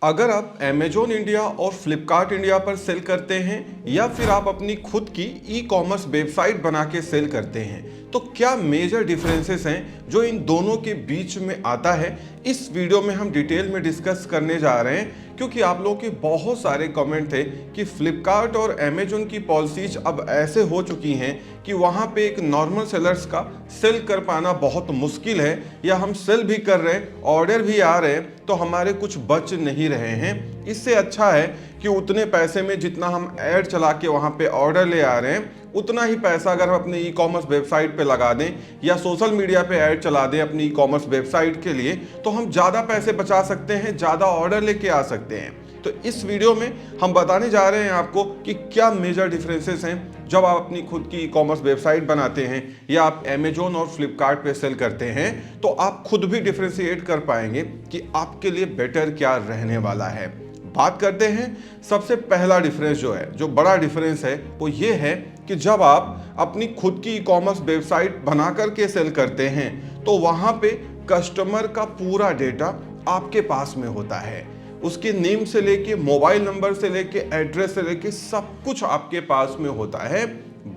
अगर आप Amazon India और फ्लिपकार्ट इंडिया पर सेल करते हैं या फिर आप अपनी खुद की ई कॉमर्स वेबसाइट बना के सेल करते हैं तो क्या मेजर डिफरेंसेस हैं जो इन दोनों के बीच में आता है, इस वीडियो में हम डिटेल में डिस्कस करने जा रहे हैं। क्योंकि आप लोगों के बहुत सारे कमेंट थे कि फ्लिपकार्ट और अमेजोन की पॉलिसीज अब ऐसे हो चुकी हैं कि वहाँ पे एक नॉर्मल सेलर्स का सेल कर पाना बहुत मुश्किल है, या हम सेल भी कर रहे हैं, ऑर्डर भी आ रहे हैं तो हमारे कुछ बच नहीं रहे हैं। इससे अच्छा है कि उतने पैसे में जितना हम ऐड चला के वहाँ पे ऑर्डर ले आ रहे हैं, उतना ही पैसा अगर हम अपने ई कॉमर्स वेबसाइट पे लगा दें या सोशल मीडिया पे ऐड चला दें अपनी ई कॉमर्स वेबसाइट के लिए, तो हम ज़्यादा पैसे बचा सकते हैं, ज़्यादा ऑर्डर लेके आ सकते हैं। तो इस वीडियो में हम बताने जा रहे हैं आपको कि क्या मेजर डिफरेंसेस हैं जब आप अपनी खुद की ई कॉमर्स वेबसाइट बनाते हैं या आप अमेजोन और फ्लिपकार्ट पे सेल करते हैं, तो आप खुद भी डिफरेंशिएट कर पाएंगे कि आपके लिए बेटर क्या रहने वाला है। बात करते हैं, सबसे पहला डिफरेंस जो है, जो बड़ा डिफरेंस है, वो ये है कि जब आप अपनी खुद की ई कॉमर्स वेबसाइट बना करके सेल करते हैं तो वहाँ पे कस्टमर का पूरा डेटा आपके पास में होता है। उसके नेम से लेके, मोबाइल नंबर से लेके, एड्रेस से लेके सब कुछ आपके पास में होता है।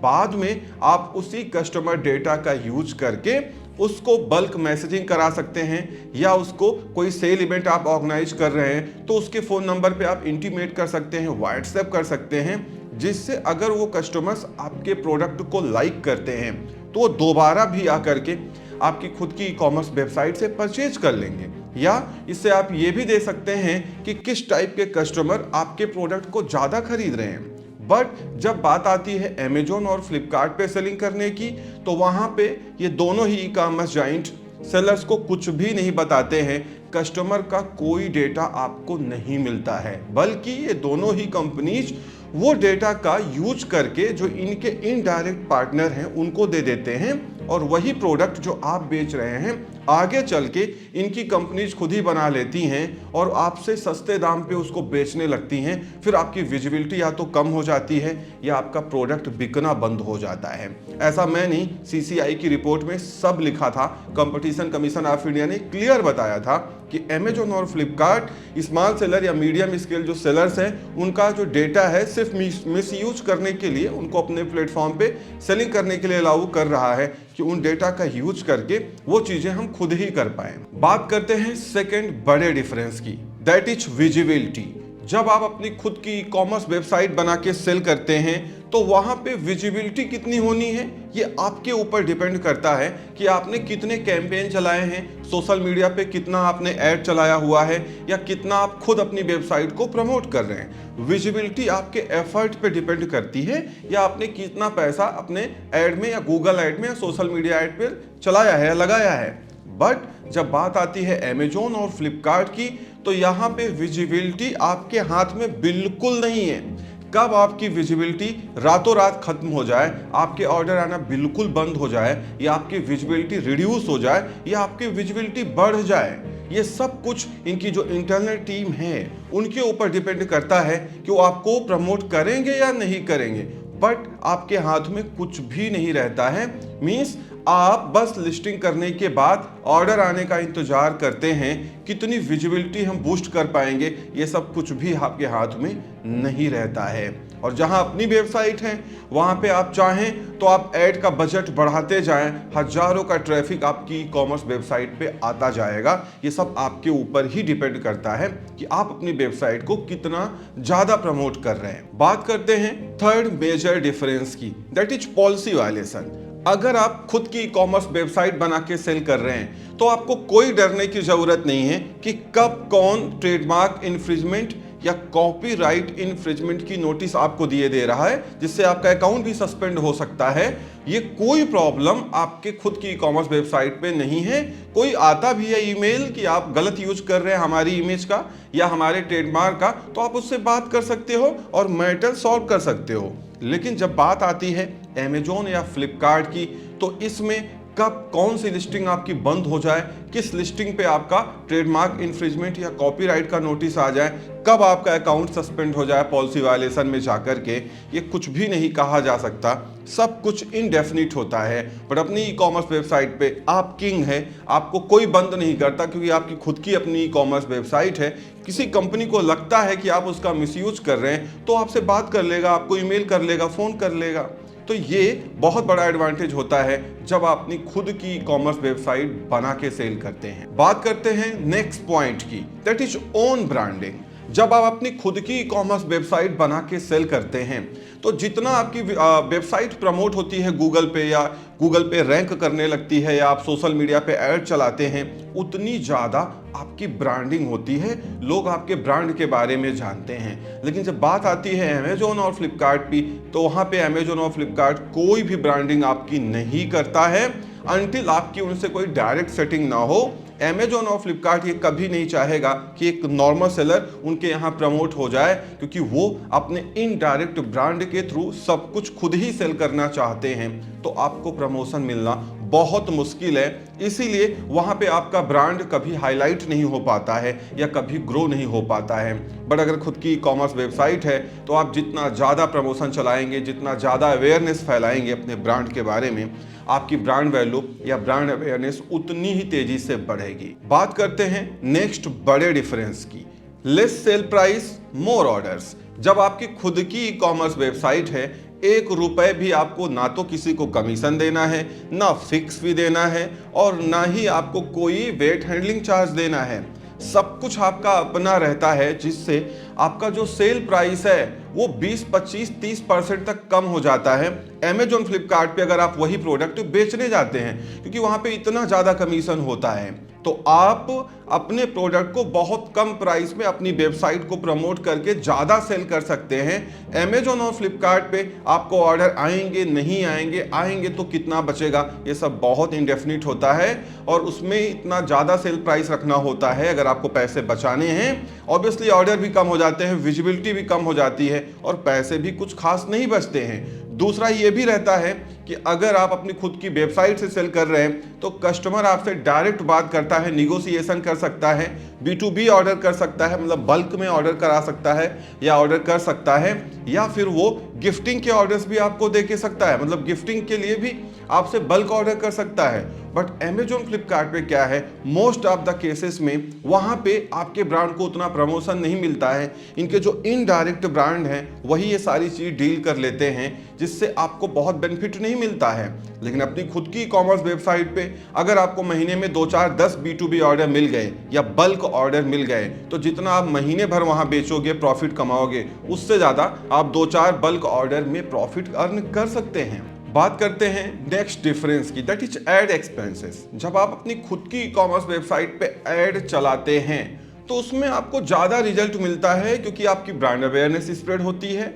बाद में आप उसी कस्टमर डेटा का यूज करके उसको बल्क मैसेजिंग करा सकते हैं, या उसको कोई सेल इवेंट आप ऑर्गेनाइज कर रहे हैं तो उसके फ़ोन नंबर पे आप इंटीमेट कर सकते हैं, व्हाट्सएप कर सकते हैं, जिससे अगर वो कस्टमर्स आपके प्रोडक्ट को लाइक करते हैं तो वो दोबारा भी आकर के आपकी खुद की ई कॉमर्स वेबसाइट से परचेज कर लेंगे। या इससे आप ये भी दे सकते हैं कि किस टाइप के कस्टमर आपके प्रोडक्ट को ज़्यादा खरीद रहे हैं। बट जब बात आती है अमेजोन और फ्लिपकार्ट पे सेलिंग करने की, तो वहाँ पे ये दोनों ही ई कॉमर्स जाइंट सेलर्स को कुछ भी नहीं बताते हैं, कस्टमर का कोई डेटा आपको नहीं मिलता है, बल्कि ये दोनों ही कंपनीज वो डेटा का यूज करके जो इनके इनडायरेक्ट पार्टनर हैं उनको दे देते हैं, और वही प्रोडक्ट जो आप बेच रहे हैं आगे चल के इनकी कंपनीज खुद ही बना लेती हैं और आपसे सस्ते दाम पे उसको बेचने लगती हैं। फिर आपकी विजिबिलिटी या तो कम हो जाती है या आपका प्रोडक्ट बिकना बंद हो जाता है। ऐसा मैं नहीं, सीसीआई की रिपोर्ट में सब लिखा था, कंपटीशन कमीशन ऑफ इंडिया ने क्लियर बताया था कि अमेजोन और फ्लिपकार्ट स्मॉल सेलर या मीडियम स्केल जो सेलर्स हैं उनका जो डेटा है सिर्फ मिसयूज करने के लिए, उनको अपने प्लेटफॉर्म पे सेलिंग करने के लिए अलाउ कर रहा है कि उन डेटा का यूज करके वो चीजें हम खुद ही कर पाए। बात करते हैं सेकंड बड़े डिफरेंस की, दैट इज विजिबिलिटी। जब आप अपनी खुद की ई कॉमर्स वेबसाइट बना के सेल करते हैं तो वहां पे विजिबिलिटी कितनी होनी है ये आपके ऊपर डिपेंड करता है कि आपने कितने कैंपेन चलाए हैं, सोशल मीडिया पे कितना आपने ऐड चलाया हुआ है, या कितना आप खुद अपनी वेबसाइट को प्रमोट कर रहे हैं। विजिबिलिटी आपके एफर्ट पे डिपेंड करती है, या आपने कितना पैसा अपने ऐड में या गूगल ऐड में या सोशल मीडिया ऐड पे चलाया है, लगाया है। बट जब बात आती है अमेजोन और फ्लिपकार्ट की, तो यहाँ पे विजिबिलिटी आपके हाथ में बिल्कुल नहीं है। कब आपकी विजिबिलिटी रातों रात खत्म हो जाए, आपके ऑर्डर आना बिल्कुल बंद हो जाए, या आपकी विजिबिलिटी रिड्यूस हो जाए, या आपकी विजिबिलिटी बढ़ जाए, ये सब कुछ इनकी जो इंटरनल टीम है उनके ऊपर डिपेंड करता है कि वो आपको प्रमोट करेंगे या नहीं करेंगे। बट आपके हाथ में कुछ भी नहीं रहता है। मींस आप बस लिस्टिंग करने के बाद ऑर्डर आने का इंतजार करते हैं, कितनी विजिबिलिटी हम बूस्ट कर पाएंगे, ये सब कुछ भी आपके हाथ में नहीं रहता है। और जहां अपनी वेबसाइट है वहां पे आप चाहें तो आप ऐड का बजट बढ़ाते जाएं, हजारों का ट्रैफिक आपकी ई कॉमर्स वेबसाइट पे आता जाएगा। ये सब आपके ऊपर ही डिपेंड करता है कि आप अपनी वेबसाइट को कितना ज्यादा प्रमोट कर रहे हैं। बात करते हैं थर्ड मेजर डिफरेंस की, दैट इज पॉलिसी वायलेशन। अगर आप खुद की ई कॉमर्स वेबसाइट बना के सेल कर रहे हैं तो आपको कोई डरने की जरूरत नहीं है कि कब कौन ट्रेडमार्क इन्फ्रिंजमेंट या कॉपीराइट इन्फ्रिंजमेंट की नोटिस आपको दिए दे रहा है, जिससे आपका अकाउंट भी सस्पेंड हो सकता है। ये कोई प्रॉब्लम आपके खुद की ई कॉमर्स वेबसाइट पे नहीं है। कोई आता भी है ईमेल कि आप गलत यूज कर रहे हैं हमारी इमेज का या हमारे ट्रेडमार्क का, तो आप उससे बात कर सकते हो और मैटर सॉल्व कर सकते हो। लेकिन जब बात आती है अमेजोन या फ्लिपकार्ट की, तो इसमें कब कौन सी लिस्टिंग आपकी बंद हो जाए, किस लिस्टिंग पे आपका ट्रेडमार्क इन्फ्रिंजमेंट या कॉपीराइट का नोटिस आ जाए, कब आपका अकाउंट सस्पेंड हो जाए पॉलिसी वायलेशन में जाकर के, ये कुछ भी नहीं कहा जा सकता। सब कुछ इनडेफिनिट होता है। बट अपनी ई कॉमर्स वेबसाइट पे आप किंग है, आपको कोई बंद नहीं करता, क्योंकि आपकी खुद की अपनी ई कॉमर्स वेबसाइट है। किसी कंपनी को लगता है कि आप उसका मिसयूज कर रहे हैं तो आपसे बात कर लेगा, आपको ईमेल कर लेगा, फोन कर लेगा। तो ये बहुत बड़ा एडवांटेज होता है जब आप अपनी खुद की ई कॉमर्स वेबसाइट बना के सेल करते हैं। बात करते हैं नेक्स्ट पॉइंट की, दैट इज ओन ब्रांडिंग। जब आप अपनी खुद की ई कॉमर्स वेबसाइट बना के सेल करते हैं तो जितना आपकी वेबसाइट प्रमोट होती है गूगल पे या गूगल पे रैंक करने लगती है या आप सोशल मीडिया पे ऐड चलाते हैं, उतनी ज़्यादा आपकी ब्रांडिंग होती है, लोग आपके ब्रांड के बारे में जानते हैं। लेकिन जब बात आती है अमेजोन और फ्लिपकार्ट की, तो वहाँ पे अमेजोन और फ्लिपकार्ट कोई भी ब्रांडिंग आपकी नहीं करता है अनटिल आपकी उनसे कोई डायरेक्ट सेटिंग ना हो। अमेजोन और फ्लिपकार्ट ये कभी नहीं चाहेगा कि एक नॉर्मल सेलर उनके यहाँ प्रमोट हो जाए, क्योंकि वो अपने इनडायरेक्ट ब्रांड के थ्रू सब कुछ खुद ही सेल करना चाहते हैं। तो आपको प्रमोशन मिलना बहुत मुश्किल है, इसीलिए वहाँ पे आपका ब्रांड कभी हाईलाइट नहीं हो पाता है या कभी ग्रो नहीं हो पाता है। बट अगर खुद की कॉमर्स वेबसाइट है तो आप जितना ज़्यादा प्रमोशन चलाएंगे, जितना ज़्यादा अवेयरनेस फैलाएंगे अपने ब्रांड के बारे में, आपकी ब्रांड वैल्यू या ब्रांड अवेयरनेस उतनी ही तेजी से बढ़ेगी। बात करते हैं नेक्स्ट बड़े डिफरेंस की, less sale price more orders. जब आपकी खुद की ई कॉमर्स वेबसाइट है, 1 रुपए भी आपको ना तो किसी को कमीशन देना है, ना फिक्स फी देना है, और ना ही आपको कोई वेट हैंडलिंग चार्ज देना है। सब कुछ आपका अपना रहता है, जिससे आपका जो सेल प्राइस है वो 20, 25, 30% तक कम हो जाता है अमेजोन फ्लिपकार्ट पे अगर आप वही प्रोडक्ट बेचने जाते हैं, क्योंकि वहां पे इतना ज़्यादा कमीशन होता है। तो आप अपने प्रोडक्ट को बहुत कम प्राइस में अपनी वेबसाइट को प्रमोट करके ज़्यादा सेल कर सकते हैं। अमेजोन और फ्लिपकार्ट पे आपको ऑर्डर आएंगे, नहीं आएंगे, आएंगे तो कितना बचेगा, ये सब बहुत इंडेफिनिट होता है और उसमें इतना ज़्यादा सेल प्राइस रखना होता है अगर आपको पैसे बचाने हैं। ऑब्वियसली ऑर्डर भी कम हो जाते हैं, विजिबिलिटी भी कम हो जाती है और पैसे भी कुछ खास नहीं बचते हैं। दूसरा ये भी रहता है कि अगर आप अपनी खुद की वेबसाइट से सेल कर रहे हैं तो कस्टमर आपसे डायरेक्ट बात करता है, निगोशिएशन कर सकता है, B2B ऑर्डर कर सकता है, मतलब बल्क में ऑर्डर करा सकता है या ऑर्डर कर सकता है, या फिर वो गिफ्टिंग के ऑर्डर्स भी आपको दे के सकता है, मतलब गिफ्टिंग के लिए भी आपसे बल्क ऑर्डर कर सकता है। बट अमेजोन फ्लिपकार्ट पे क्या है, मोस्ट ऑफ द केसेस में वहाँ पे आपके ब्रांड को उतना प्रमोशन नहीं मिलता है। इनके जो इनडायरेक्ट ब्रांड हैं वही ये सारी चीज़ डील कर लेते हैं, जिससे आपको बहुत बेनिफिट नहीं मिलता है। लेकिन अपनी खुद की कॉमर्स वेबसाइट पे अगर आपको महीने में 2, 4, 10 B2B ऑर्डर मिल गए या बल्क ऑर्डर मिल गए, तो जितना आप महीने भर वहाँ बेचोगे, प्रॉफिट कमाओगे, उससे ज़्यादा आप 2-4 बल्क ऑर्डर में प्रॉफिट अर्न कर सकते हैं। बात करते हैं नेक्स्ट डिफरेंस की, दैट इज एड एक्सपेंसेस। जब आप अपनी खुद की ई कॉमर्स वेबसाइट पे ऐड चलाते हैं तो उसमें आपको ज़्यादा रिजल्ट मिलता है, क्योंकि आपकी ब्रांड अवेयरनेस स्प्रेड होती है।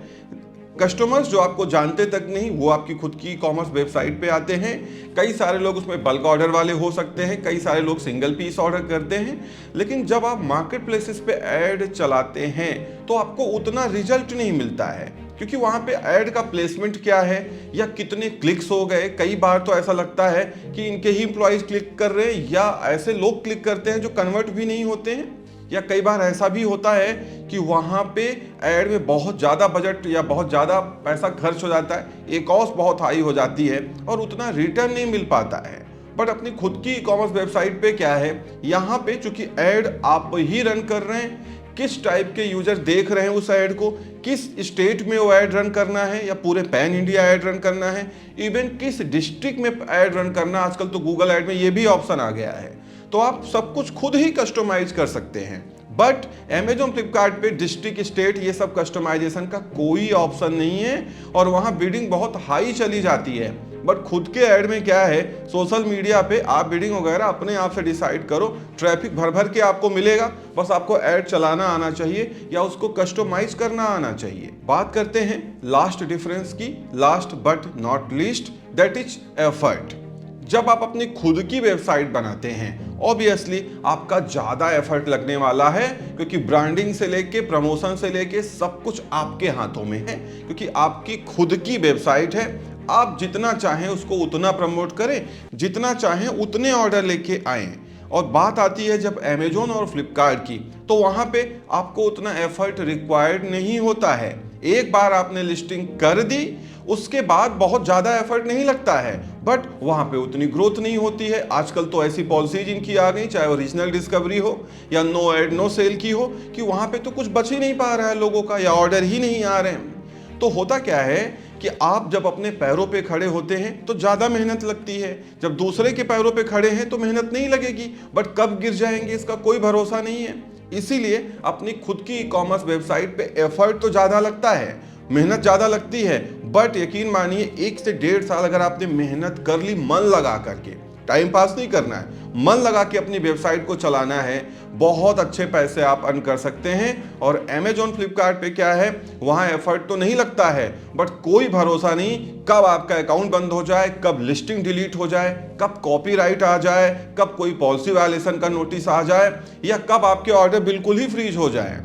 कस्टमर्स जो आपको जानते तक नहीं वो आपकी खुद की कॉमर्स वेबसाइट पे आते हैं। कई सारे लोग उसमें बल्क ऑर्डर वाले हो सकते हैं, कई सारे लोग सिंगल पीस ऑर्डर करते हैं। लेकिन जब आप मार्केट प्लेसेस पे ऐड चलाते हैं तो आपको उतना रिजल्ट नहीं मिलता है, क्योंकि वहाँ पे ऐड का प्लेसमेंट क्या है या कितने क्लिक्स हो गए। कई बार तो ऐसा लगता है कि इनके ही एम्प्लॉइज क्लिक कर रहे हैं या ऐसे लोग क्लिक करते हैं जो कन्वर्ट भी नहीं होते हैं, या कई बार ऐसा भी होता है कि वहाँ पे ऐड में बहुत ज़्यादा बजट या बहुत ज़्यादा पैसा खर्च हो जाता है, एक कॉस्ट बहुत हाई हो जाती है और उतना रिटर्न नहीं मिल पाता है। बट अपनी खुद की ई कॉमर्स वेबसाइट पे क्या है, यहाँ पे चूंकि ऐड आप ही रन कर रहे हैं, किस टाइप के यूजर देख रहे हैं उस ऐड को, किस स्टेट में वो ऐड रन करना है या पूरे पैन इंडिया ऐड रन करना है, इवन किस डिस्ट्रिक्ट में ऐड रन करना, आजकल तो गूगल ऐड में ये भी ऑप्शन आ गया है। तो आप सब कुछ खुद ही कस्टमाइज कर सकते हैं। बट अमेजोन फ्लिपकार्ट पे डिस्ट्रिक्ट, स्टेट, ये सब कस्टमाइजेशन का कोई ऑप्शन नहीं है और वहाँ बिडिंग बहुत हाई चली जाती है। बट खुद के ऐड में क्या है, सोशल मीडिया पे आप बिडिंग वगैरह अपने आप से डिसाइड करो, ट्रैफिक भर भर के आपको मिलेगा, बस आपको ऐड चलाना आना चाहिए या उसको कस्टमाइज करना आना चाहिए। बात करते हैं लास्ट डिफरेंस की, last but not least, that is effort. जब आप अपनी खुद की वेबसाइट बनाते हैं ऑब्वियसली आपका ज़्यादा एफर्ट लगने वाला है, क्योंकि ब्रांडिंग से लेके प्रमोशन से लेके सब कुछ आपके हाथों में है, क्योंकि आपकी खुद की वेबसाइट है, आप जितना चाहें उसको उतना प्रमोट करें, जितना चाहें उतने ऑर्डर लेके आएं। और बात आती है जब अमेजोन और फ्लिपकार्ट की, तो वहां पे आपको उतना एफर्ट रिक्वायर्ड नहीं होता है। एक बार आपने लिस्टिंग कर दी, उसके बाद बहुत ज़्यादा एफर्ट नहीं लगता है, बट वहाँ पे उतनी ग्रोथ नहीं होती है। आजकल तो ऐसी पॉलिसीज इनकी आ गई, चाहे वो रीजनल डिस्कवरी हो या नो एड नो सेल की हो, कि वहाँ पे तो कुछ बच ही नहीं पा रहा है लोगों का, या ऑर्डर ही नहीं आ रहे हैं। तो होता क्या है कि आप जब अपने पैरों पे खड़े होते हैं तो ज़्यादा मेहनत लगती है, जब दूसरे के पैरों पे खड़े हैं तो मेहनत नहीं लगेगी, बट कब गिर जाएंगे इसका कोई भरोसा नहीं है। इसीलिए अपनी खुद की ई कॉमर्स वेबसाइट पे एफर्ट तो ज़्यादा लगता है, मेहनत ज़्यादा लगती है, बट यकीन मानिए 1 से 1.5 साल अगर आपने मेहनत कर ली, मन लगा करके, टाइम पास नहीं करना है, मन लगा के अपनी वेबसाइट को चलाना है, बहुत अच्छे पैसे आप अर्न कर सकते हैं। और अमेजोन फ्लिपकार्ट पे क्या है, वहाँ एफर्ट तो नहीं लगता है, बट कोई भरोसा नहीं कब आपका अकाउंट बंद हो जाए, कब लिस्टिंग डिलीट हो जाए, कब कॉपीराइट आ जाए, कब कोई पॉलिसी वायलेशन का नोटिस आ जाए, या कब आपके ऑर्डर बिल्कुल ही फ्रीज हो जाए।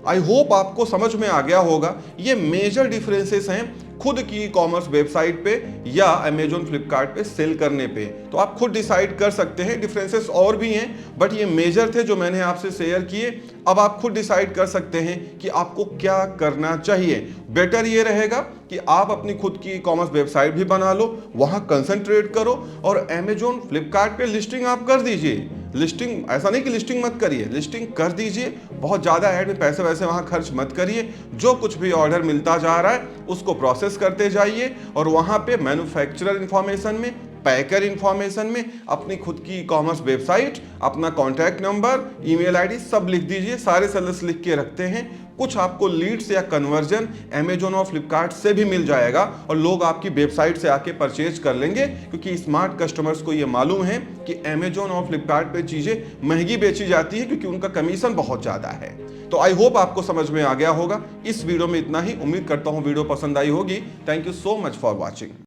आई होप आपको समझ में आ गया होगा। ये मेजर डिफरेंसेस हैं खुद की ई कॉमर्स वेबसाइट पे या अमेजोन फ्लिपकार्ट पे सेल करने पे। तो आप खुद डिसाइड कर सकते हैं, डिफरेंसेस और भी हैं, बट ये मेजर थे जो मैंने आपसे शेयर किए। अब आप खुद डिसाइड कर सकते हैं कि आपको क्या करना चाहिए। बेटर ये रहेगा कि आप अपनी खुद की ई कॉमर्स वेबसाइट भी बना लो, वहां कंसंट्रेट करो, और अमेजोन फ्लिपकार्ट पे लिस्टिंग आप कर दीजिए। लिस्टिंग, ऐसा नहीं कि लिस्टिंग मत करिए, लिस्टिंग कर दीजिए, बहुत ज़्यादा ऐड में पैसे वैसे वहाँ खर्च मत करिए। जो कुछ भी ऑर्डर मिलता जा रहा है उसको प्रोसेस करते जाइए, और वहाँ पे मैन्युफैक्चरर इंफॉर्मेशन में, पैकर इंफॉर्मेशन में अपनी खुद की ई कॉमर्स वेबसाइट, अपना कॉन्टैक्ट नंबर, ईमेल आईडी सब लिख दीजिए। सारे सेलर्स लिख के रखते हैं। कुछ आपको लीड्स या कन्वर्जन अमेजोन और फ्लिपकार्ट से भी मिल जाएगा, और लोग आपकी वेबसाइट से आके परचेज कर लेंगे, क्योंकि स्मार्ट कस्टमर्स को ये मालूम है कि अमेजोन और फ्लिपकार्ट पे चीज़ें महंगी बेची जाती है, क्योंकि उनका कमीशन बहुत ज़्यादा है। तो आई होप आपको समझ में आ गया होगा। इस वीडियो में इतना ही, उम्मीद करता हूँ वीडियो पसंद आई होगी। Thank you so much for watching.